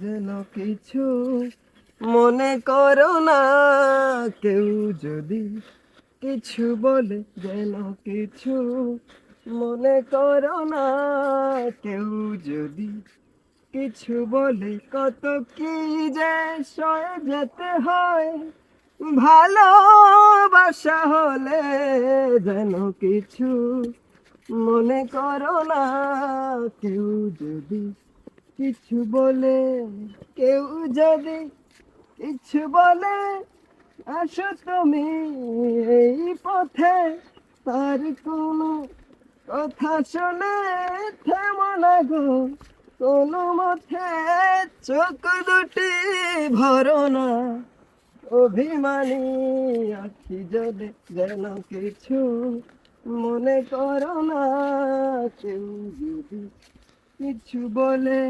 যেন কিছু মনে করো না, কেউ যদি কিছু বলে যেন কিছু মনে করো না, কেউ যদি কিছু বলে কত কি যে সয়ে যেতে হয়, ভালোবাসা হলে যেন কিছু মনে করো না, কেউ যদি কিছু বলে, কেউ যদি কিছু বলে, আসো তুমি এই পথে, তার কোনো কথা শুনে থেমো না গো, কোনো মতে চোখ দুটি ভরো না, অভিমানী আখি জলে যেন কিছু মনে করো না, কেউ যদি কিছু বলে।